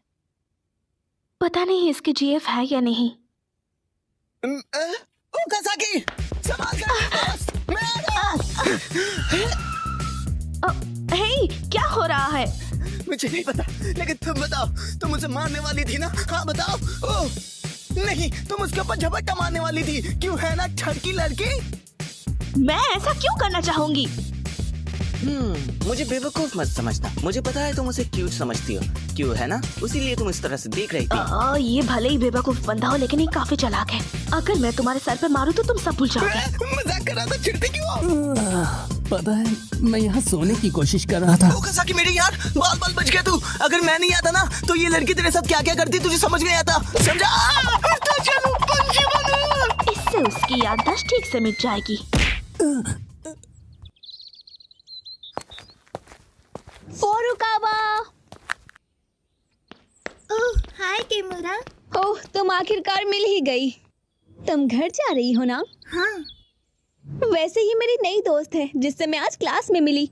[SPEAKER 1] पता नहीं इसकी जीएफ है या नहीं।
[SPEAKER 5] ओ कज़ाकी, संभाल कर, मैं आ रहा हूं।
[SPEAKER 1] हे, क्या हो रहा है?
[SPEAKER 5] मुझे नहीं पता, लेकिन तुम बताओ, तुम मुझे मारने वाली थी ना? हाँ बताओ। ओह नहीं, तुम उसके ऊपर झपट्टा मारने वाली थी, क्यों है ना ठरकी लड़की?
[SPEAKER 1] मैं ऐसा क्यों करना चाहूंगी?
[SPEAKER 5] मुझे बेवकूफ मत समझना। मुझे पता है तुम उसे क्यूट समझती हो, क्यों है ना? उसीलिए तुम इस तरह से देख रही थी।
[SPEAKER 1] ये भले ही बेवकूफ बंदा हो, लेकिन ये काफी चालाक है। अगर मैं तुम्हारे सर पे मारूं तो तुम सब भूल जाओगे।
[SPEAKER 5] मजाक कर रहा था, चिढ़ते क्यों?
[SPEAKER 2] पता है, मैं यहाँ सोने की कोशिश कर रहा था।
[SPEAKER 5] ओ कज़ाकी मेरे यार, बाल बच गया तू। अगर मैं नहीं आता ना तो ये लड़की तेरे साथ क्या क्या करती तुझे समझ में आता, समझा?
[SPEAKER 1] इससे उसकी याददाश्त ठीक से मिट जाएगी।
[SPEAKER 6] फोरुकावा।
[SPEAKER 10] ओह हाय किमुरा।
[SPEAKER 6] ओह, तुम आखिरकार मिल ही गई। तुम घर जा रही हो ना?
[SPEAKER 10] हाँ।
[SPEAKER 6] वैसे ये मेरी नई दोस्त है जिससे मैं आज क्लास में मिली।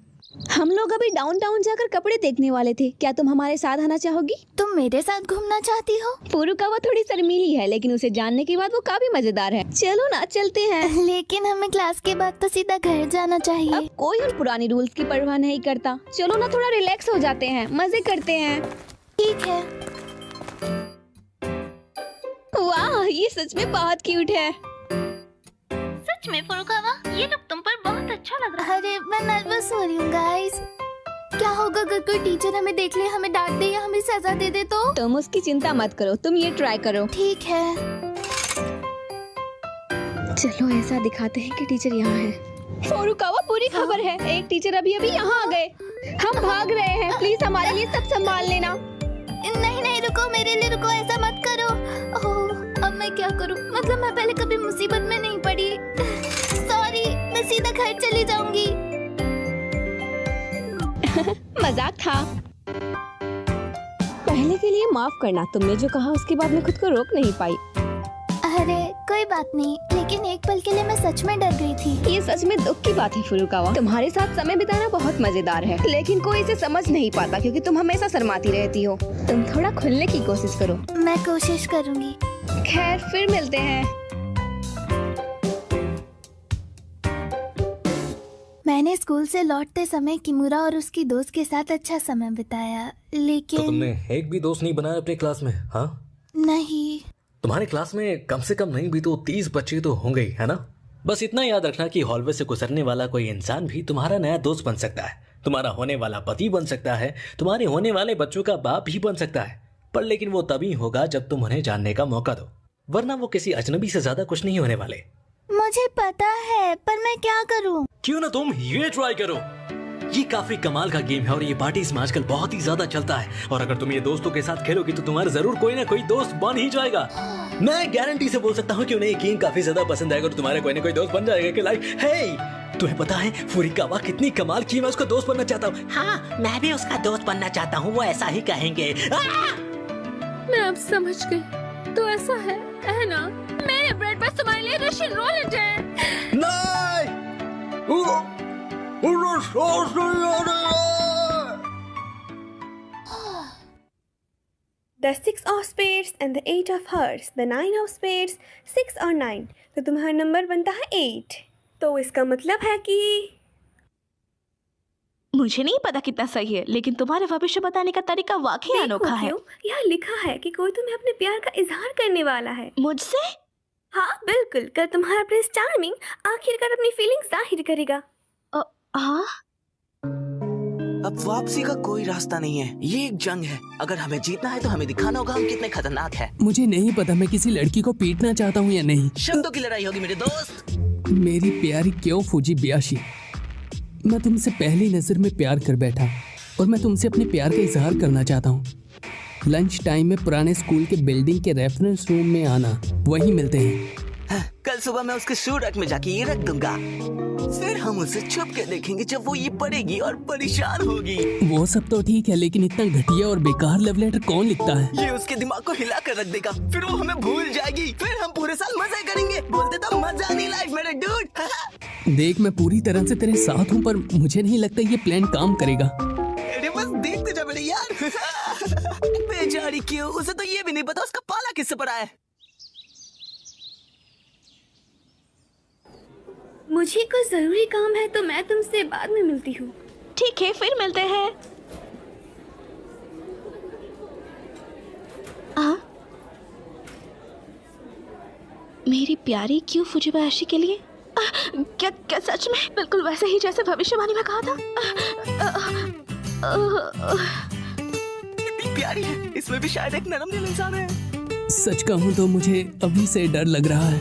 [SPEAKER 6] हम लोग अभी डाउनटाउन जाकर कपड़े देखने वाले थे। क्या तुम हमारे साथ आना चाहोगी?
[SPEAKER 10] तुम मेरे साथ घूमना चाहती हो?
[SPEAKER 6] फुरुकावा थोड़ी शर्मीली है, लेकिन उसे जानने के बाद वो काफी मजेदार है। चलो ना, चलते हैं।
[SPEAKER 10] लेकिन हमें क्लास के बाद तो सीधा घर जाना चाहिए।
[SPEAKER 6] अब कोई उन पुरानी रूल्स की परवाह नहीं करता। चलो ना, थोड़ा रिलैक्स हो जाते हैं, मजे करते हैं।
[SPEAKER 10] ठीक है।
[SPEAKER 6] वाह, ये सच में बहुत क्यूट है।
[SPEAKER 3] सच में फुरुकावा, ये लुक तुम पर बहुत अच्छा लग रहा है।
[SPEAKER 10] अरे मैं नर्वस हो रही हूँ गाइस। क्या होगा अगर कोई टीचर हमें देख ले, हमें डांट दे या हमें सजा दे दे तो?
[SPEAKER 6] तुम उसकी चिंता मत करो, तुम ये ट्राई करो।
[SPEAKER 10] ठीक है।
[SPEAKER 6] चलो ऐसा दिखाते हैं कि टीचर यहाँ है। फुरुकावा, पूरी खबर है। एक टीचर अभी यहाँ आ गए। हम भाग रहे हैं, प्लीज हमारे लिए सब संभाल लेना।
[SPEAKER 10] नहीं नहीं, रुको, मेरे लिए रुको, ऐसा मत करो। ओह, अब मैं क्या करूं? मतलब मैं पहले कभी मुसीबत में नहीं पड़ी। सॉरी, मैं सीधा घर चली जाऊंगी।
[SPEAKER 6] मजाक था। पहले के लिए माफ करना, तुमने जो कहा उसके बाद मैं खुद को रोक नहीं पाई।
[SPEAKER 10] अरे कोई बात नहीं, लेकिन एक पल के लिए मैं सच में डर गई थी।
[SPEAKER 6] ये सच में दुख की बात है फुरुकावा। तुम्हारे साथ समय बिताना बहुत मजेदार है, लेकिन कोई इसे समझ नहीं पाता क्योंकि तुम हमेशा शर्माती रहती हो। तुम थोड़ा खुलने की कोशिश करो।
[SPEAKER 10] मैं कोशिश करूंगी।
[SPEAKER 6] खैर, फिर मिलते हैं।
[SPEAKER 10] मैंने स्कूल से लौटते समय किमुरा और उसकी दोस्त के साथ अच्छा समय बिताया, लेकिन
[SPEAKER 12] तो तुमने एक भी दोस्त नहीं बनाया अपनी क्लास में? हाँ,
[SPEAKER 10] नहीं।
[SPEAKER 12] तुम्हारी क्लास में कम से कम नहीं भी तो 30 बच्चे तो होंगे ही, है ना? बस इतना याद रखना कि हॉलवे से गुजरने वाला कोई इंसान भी तुम्हारा नया दोस्त बन सकता है, तुम्हारा होने वाला पति बन सकता है, तुम्हारे होने वाले बच्चों का बाप भी बन सकता है। पर लेकिन वो तभी होगा जब तुम उन्हें जानने का मौका दो, वरना वो किसी अजनबी से ज्यादा कुछ नहीं होने वाले।
[SPEAKER 10] मुझे पता है, पर मैं क्या करूं?
[SPEAKER 12] क्यों ना तुम ये ट्राई करो। ये काफी कमाल का गेम है और ये पार्टीज में आजकल बहुत ही ज्यादा चलता है। और अगर तुम ये दोस्तों के साथ खेलोगी तो तुम्हारा जरूर कोई ना कोई दोस्त बन ही जाएगा। मैं गारंटी से बोल सकता हूँ कि उन्हें ये गेम काफी ज्यादा पसंद आएगा और तुम्हारा कोई ना कोई दोस्त बन जाएगा। कि लाइक, हे, तुम्हें पता है फुरुकावा कितनी कमाल की, मैं उसका दोस्त बनना चाहता हूँ।
[SPEAKER 13] हाँ, मैं भी उसका दोस्त बनना चाहता हूँ, वो ऐसा ही कहेंगे।
[SPEAKER 3] मैं अब समझ गई, तो ऐसा है ना? मेरे ब्रेड पर तुम्हारे लिए रशियन रोलेट है।
[SPEAKER 12] नहीं,
[SPEAKER 14] The 6 of spades and the 8 of hearts, the 9 of spades, 6 और 9, तो तुम्हारा नंबर बनता है 8। तो इसका मतलब है कि
[SPEAKER 1] मुझे नहीं पता कितना सही है, लेकिन तुम्हारे भविष्य बताने का तरीका वाकई अनोखा है।
[SPEAKER 14] यहाँ लिखा है कि कोई तुम्हें अपने प्यार का इजहार करने वाला है।
[SPEAKER 1] मुझसे?
[SPEAKER 14] हाँ बिल्कुल, कल तुम्हारा प्रिंस चार्मिंग आखिरकार अपनी फीलिंग जाहिर करेगा।
[SPEAKER 1] हाँ?
[SPEAKER 5] अब वापसी का कोई रास्ता नहीं है, ये एक जंग है। अगर हमें जीतना है तो हमें दिखाना होगा हम कितने खतरनाक हैं।
[SPEAKER 2] मुझे नहीं पता मैं किसी लड़की को पीटना चाहता हूँ या नहीं।
[SPEAKER 5] शब्दों की लड़ाई होगी मेरे दोस्त।
[SPEAKER 2] मेरी प्यारी क्यों फुजिबायाशी, मैं तुमसे पहली नजर में प्यार कर बैठा और मैं तुमसे अपने प्यार का इजहार करना चाहता हूँ। लंच टाइम में पुराने स्कूल के बिल्डिंग के रेफरेंस रूम में आना, वहीं मिलते हैं।
[SPEAKER 5] कल सुबह मैं उसके शू रैक में जाके ये रख दूंगा, फिर हम उसे छुप के देखेंगे जब वो ये पढ़ेगी और परेशान होगी।
[SPEAKER 2] वो सब तो ठीक है, लेकिन इतना घटिया और बेकार लव लेटर कौन लिखता है?
[SPEAKER 5] ये उसके दिमाग को हिला कर रख देगा, फिर वो हमें भूल जाएगी, फिर हम पूरे साल मजे करेंगे। बोलते तो मजा नहीं लाइफ मेरे डूड।
[SPEAKER 2] देख, मैं पूरी तरह से तेरे साथ हूँ, पर मुझे नहीं लगता ये प्लान काम करेगा।
[SPEAKER 5] अरे बस देखते जा मेरे यार। बेचारी क्यों, उसे तो ये भी नहीं पता उसका पाला किससे पड़ा है।
[SPEAKER 14] मुझे कुछ जरूरी काम है तो मैं तुमसे बाद में मिलती हूँ।
[SPEAKER 1] ठीक है, फिर मिलते हैं। मेरी प्यारी क्यों फुजिबायाशी के लिए? क्या सच में बिल्कुल वैसे ही जैसे भविष्यवाणी में कहा था?
[SPEAKER 5] कितनी प्यारी है, इसमें भी शायद एक नरम दिल इंसान है।
[SPEAKER 2] सच कहूँ तो मुझे अभी से डर लग रहा है।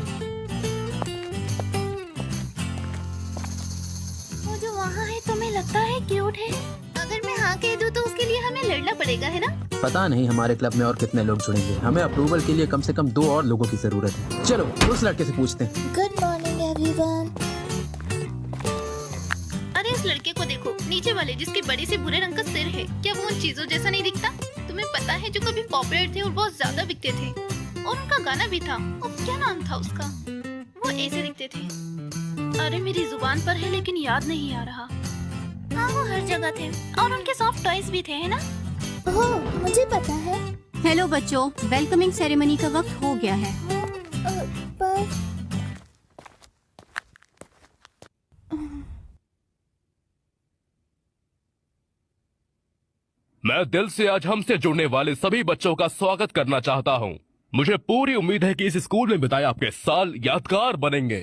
[SPEAKER 10] वो जो वहाँ है तुम्हें लगता है क्यूट है? अगर मैं हाँ कह दूँ तो उसके लिए हमें लड़ना पड़ेगा, है ना?
[SPEAKER 8] पता नहीं हमारे क्लब में और कितने लोग जुड़ेंगे। हमें अप्रूवल के लिए कम से कम 2 और लोगों की जरूरत है। चलो उस लड़के से पूछते हैं।
[SPEAKER 10] Good morning everyone.
[SPEAKER 3] अरे इस लड़के को देखो, नीचे वाले जिसके बड़े से भूरे रंग का सिर है। क्या वो उन चीजों जैसा नहीं दिखता? तुम्हें पता है, जो कभी पॉपुलर थे और बहुत ज्यादा बिकते थे, और उनका गाना भी था। और क्या नाम था उसका? वो ऐसे दिखते थे। अरे मेरी जुबान पर है लेकिन याद नहीं आ रहा।
[SPEAKER 10] हाँ, वो हर जगह
[SPEAKER 3] जगह थे और उनके सॉफ्ट टॉयज भी थे, है ना?
[SPEAKER 10] ओह, मुझे पता है।
[SPEAKER 11] हेलो बच्चों, वेलकमिंग सेरेमनी का वक्त हो गया है।
[SPEAKER 10] पर
[SPEAKER 15] मैं दिल से आज हमसे जुड़ने वाले सभी बच्चों का स्वागत करना चाहता हूं। मुझे पूरी उम्मीद है कि इस स्कूल में बिताए आपके साल यादगार बनेंगे।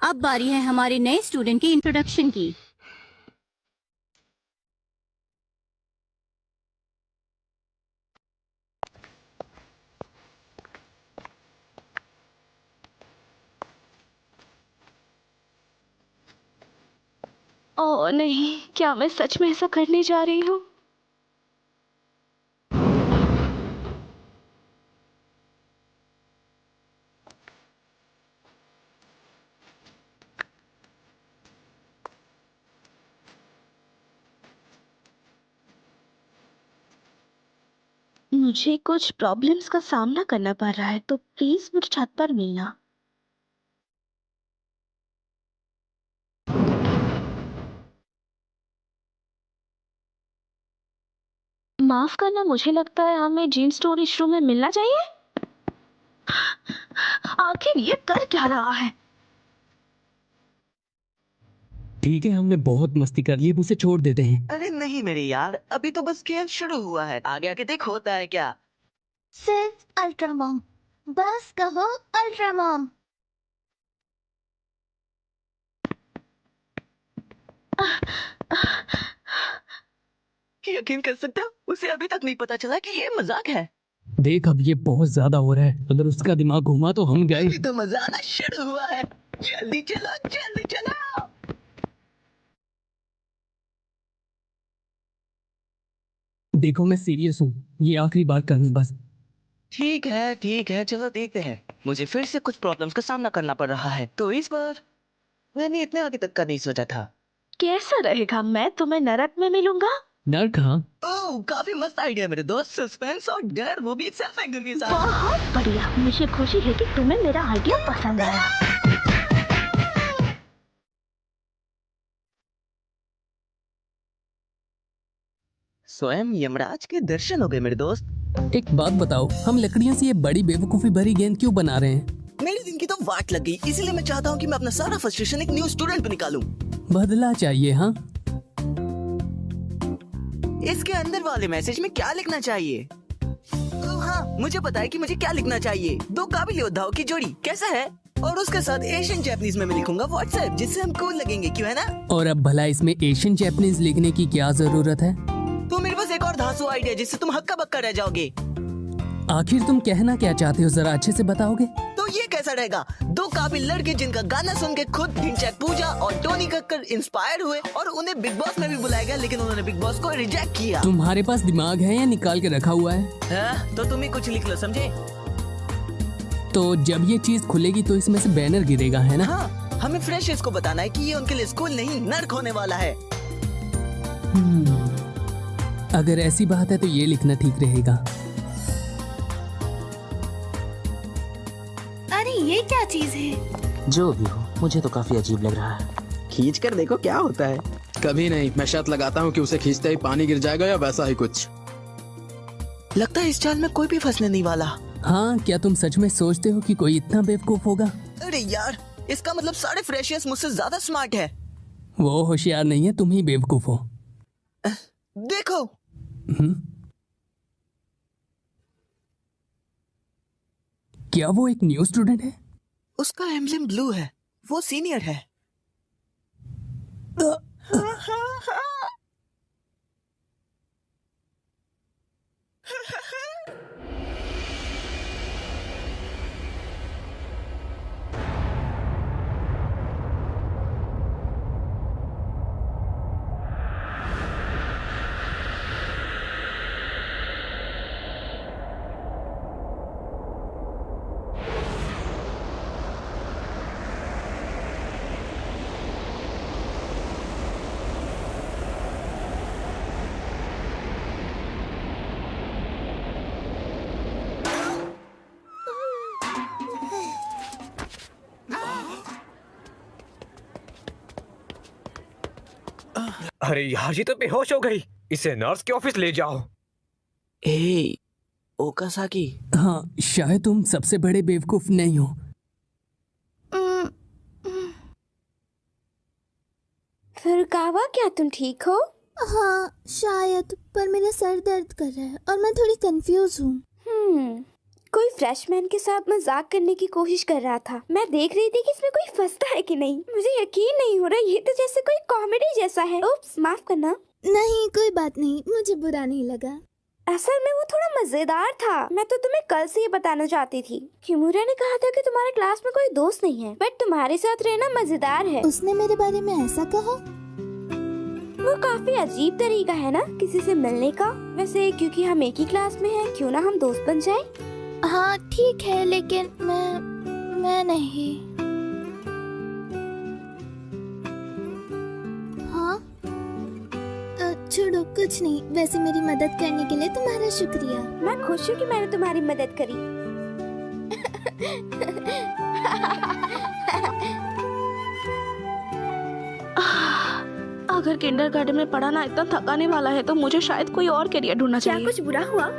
[SPEAKER 11] अब बारी है हमारे नए स्टूडेंट की इंट्रोडक्शन की।
[SPEAKER 1] ओह नहीं, क्या मैं सच में ऐसा करने जा रही हूँ? मुझे कुछ प्रॉब्लम्स का सामना करना पड़ रहा है, तो प्लीज मुझे छत पर मिलना। माफ करना, मुझे लगता है हमें जीन स्टोरेज रूम में मिलना चाहिए। आखिर ये कर क्या रहा है?
[SPEAKER 2] ठीक है, हमने बहुत मस्ती कर ली, अब उसे छोड़ देते हैं।
[SPEAKER 5] अरे नहीं मेरे यार, अभी तो बस खेल शुरू हुआ है, आगे आके देख होता है क्या।
[SPEAKER 10] सिर्फ अल्ट्रा मॉम, बस कहो अल्ट्रा मॉम।
[SPEAKER 5] यकीन कर सकता हूँ, उसे अभी तक नहीं पता चला कि ये मजाक है।
[SPEAKER 2] देख, अब ये बहुत ज्यादा हो रहा है, अगर उसका दिमाग घूमा तो हम गए।
[SPEAKER 5] अभी तो मजा आना शुरू हुआ है। जल्दी चलो, जल्दी चलो।
[SPEAKER 2] देखो, मैं सीरियस हूँ, ये आखिरी बार करना बस।
[SPEAKER 5] ठीक है, चलो देखते हैं। मुझे फिर से कुछ प्रॉब्लम्स का सामना करना पड़ रहा है, तो इस बार मैंने इतने आगे तक का नहीं सोचा था।
[SPEAKER 1] कैसा रहेगा, मैं तुम्हें नरक में मिलूंगा?
[SPEAKER 2] नरक? हाँ,
[SPEAKER 5] ओह, काफी मस्त आइडिया मेरे दोस्त। सस्पेंस और डर, वो भी सेल्फ एंगर के साथ।
[SPEAKER 1] बहुत बढ़िया, मुझे खुशी है कि तुम्हें मेरा आइडिया पसंद आया।
[SPEAKER 5] स्वयं यमराज के दर्शन हो गए मेरे दोस्त।
[SPEAKER 2] एक बात बताओ, हम लकड़ियों से ये बड़ी बेवकूफी भरी गेंद क्यों बना रहे हैं?
[SPEAKER 5] मेरे दिन की तो वाट लग गई, इसीलिए मैं चाहता हूँ कि मैं अपना सारा फ्रस्ट्रेशन एक न्यू स्टूडेंट पे निकालूं।
[SPEAKER 2] बदला चाहिए। हाँ,
[SPEAKER 5] इसके अंदर वाले मैसेज में क्या लिखना चाहिए? हाँ, मुझे पता है कि मुझे क्या लिखना चाहिए। दो काबिल योद्धाओं की जोड़ी, कैसा है? और उसके साथ एशियन जैपनीज में मैं लिखूंगा व्हाट्सएप, जिससे हम कूल लगेंगे, क्यों है ना?
[SPEAKER 2] और अब भला इसमें एशियन जैपनीज लिखने की क्या जरूरत है?
[SPEAKER 5] तो मेरे पास एक और धांसू आइडिया, जिससे तुम हक्का बक्का रह जाओगे।
[SPEAKER 2] आखिर तुम कहना क्या चाहते हो, जरा अच्छे से बताओगे?
[SPEAKER 5] तो ये कैसा रहेगा? दो काबिल लड़के जिनका गाना सुन के खुद ढिंचैक पूजा और टोनी कक्कर इंस्पायर हुए और उन्हें बिग बॉस में भी बुलाया गया, लेकिन उन्होंने बिग बॉस को रिजेक्ट किया।
[SPEAKER 2] तुम्हारे पास दिमाग है या निकाल के रखा हुआ है?
[SPEAKER 5] तो तुम ही कुछ लिख लो, समझे?
[SPEAKER 2] तो जब ये चीज खुलेगी तो इसमें से बैनर गिरेगा, है ना?
[SPEAKER 5] हाँ, हमें फ्रेशर्स को बताना है कि ये उनके लिए स्कूल नहीं नर्क होने वाला है।
[SPEAKER 2] अगर ऐसी बात है तो ये लिखना ठीक रहेगा।
[SPEAKER 3] अरे ये क्या चीज है?
[SPEAKER 8] जो भी हो, मुझे तो काफी अजीब लग रहा है। खींच कर देखो क्या होता है।
[SPEAKER 16] कभी नहीं, मैं शर्त लगाता हूँ कि उसे खींचते ही पानी गिर जाएगा या वैसा ही कुछ।
[SPEAKER 5] लगता है इस चाल में कोई भी फंसने नहीं वाला।
[SPEAKER 2] हाँ, क्या तुम सच में सोचते हो कि कोई इतना बेवकूफ होगा?
[SPEAKER 5] अरे यार, इसका मतलब सारे फ्रेशर्स मुझसे ज्यादा स्मार्ट है।
[SPEAKER 2] वो होशियार नहीं है, तुम ही बेवकूफ हो।
[SPEAKER 5] देखो।
[SPEAKER 2] क्या वो एक न्यू स्टूडेंट है?
[SPEAKER 5] उसका एम्ब्लेम ब्लू है, वो सीनियर है।
[SPEAKER 17] अरे यार, ये तो बेहोश हो गई। इसे नर्स के ऑफिस ले जाओ।
[SPEAKER 5] ए, ओकासाकी।
[SPEAKER 2] हाँ, शायद तुम सबसे बड़े बेवकूफ नहीं हो।
[SPEAKER 10] फुरुकावा, क्या तुम ठीक हो?
[SPEAKER 18] हाँ शायद, पर मेरा सर दर्द कर रहा है और मैं थोड़ी कंफ्यूज हूँ।
[SPEAKER 14] कोई फ्रेशमैन के साथ मजाक करने की कोशिश कर रहा था। मैं देख रही थी कि इसमें कोई फंसता है कि नहीं। मुझे यकीन नहीं हो रहा, ये तो जैसे कोई कॉमेडी जैसा है। उप्स, माफ करना।
[SPEAKER 18] नहीं कोई बात नहीं, मुझे बुरा नहीं लगा।
[SPEAKER 14] असल में वो थोड़ा मजेदार था। मैं तो तुम्हें कल से ये बताना चाहती थी। किमुरा ने कहा था कि तुम्हारे क्लास में कोई दोस्त नहीं है, बट तुम्हारे साथ रहना मजेदार है।
[SPEAKER 18] उसने मेरे बारे में ऐसा कहा?
[SPEAKER 14] वो काफी अजीब तरीका है ना किसी से मिलने का। वैसे क्योंकि हम एक ही क्लास में हैं, क्यों ना हम दोस्त बन जाएं?
[SPEAKER 18] हाँ ठीक है, लेकिन मैं नहीं। हाँ छोड़ो, कुछ नहीं। वैसे मेरी मदद करने के लिए तुम्हारा शुक्रिया।
[SPEAKER 14] मैं खुश हूँ कि मैंने तुम्हारी मदद करी।
[SPEAKER 1] अगर किंडरगार्टन में पढ़ाना इतना थकाने वाला है तो मुझे शायद कोई और करियर ढूंढना चाहिए।
[SPEAKER 14] क्या कुछ बुरा हुआ?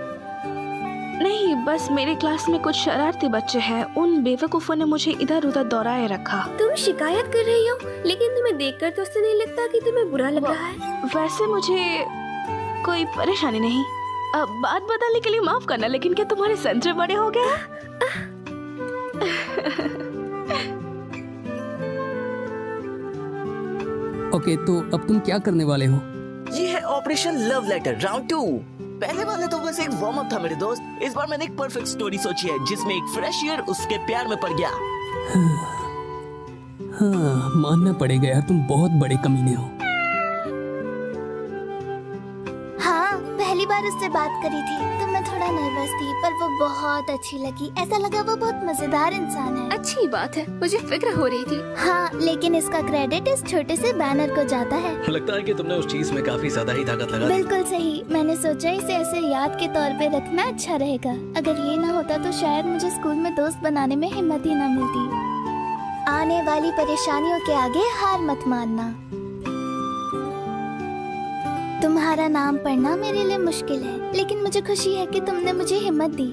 [SPEAKER 1] नहीं, बस मेरे क्लास में कुछ शरारती बच्चे हैं। उन बेवकूफों ने मुझे इधर उधर दौड़ाए रखा।
[SPEAKER 14] तुम शिकायत कर रही हो, लेकिन तुम्हें देखकर तो ऐसा नहीं लगता कि तुम्हें बुरा लग रहा है।
[SPEAKER 1] वैसे मुझे कोई परेशानी नहीं। अब बात बदलने के लिए माफ करना, लेकिन क्या तुम्हारे संजय बड़े हो गए?
[SPEAKER 2] ओके, तो अब तुम क्या करने वाले हो?
[SPEAKER 5] ये है ऑपरेशन लव लेटर राउंड 2। पहले वाला तो बस एक वार्म अप था मेरे दोस्त। इस बार मैंने एक परफेक्ट स्टोरी सोची है जिसमें एक फ्रेशियर उसके प्यार में पड़ गया।
[SPEAKER 2] हाँ, मानना पड़ेगा यार, तुम बहुत बड़े कमीने हो।
[SPEAKER 18] हाँ, पहली बार उससे बात करी थी तो मैं थोड़ा नर्वस थी, पर वो बहुत अच्छी लगी। ऐसा लगा वो बहुत मजेदार इंसान है।
[SPEAKER 19] अच्छी बात है, मुझे फिक्र हो रही थी।
[SPEAKER 18] हाँ, लेकिन इसका क्रेडिट इस छोटे से बैनर को जाता है।
[SPEAKER 12] लगता है कि तुमने उस चीज में काफी ज्यादा ही ताकत लगा दी।
[SPEAKER 18] बिल्कुल सही। मैंने सोचा इसे ऐसे याद के तौर पे रखना अच्छा रहेगा। अगर ये ना होता तो शायद मुझे स्कूल में दोस्त बनाने में हिम्मत ही ना मिलती। आने वाली परेशानियों के आगे हार मत मानना। तुम्हारा नाम पढ़ना मेरे लिए मुश्किल है, लेकिन मुझे खुशी है कि तुमने मुझे हिम्मत दी।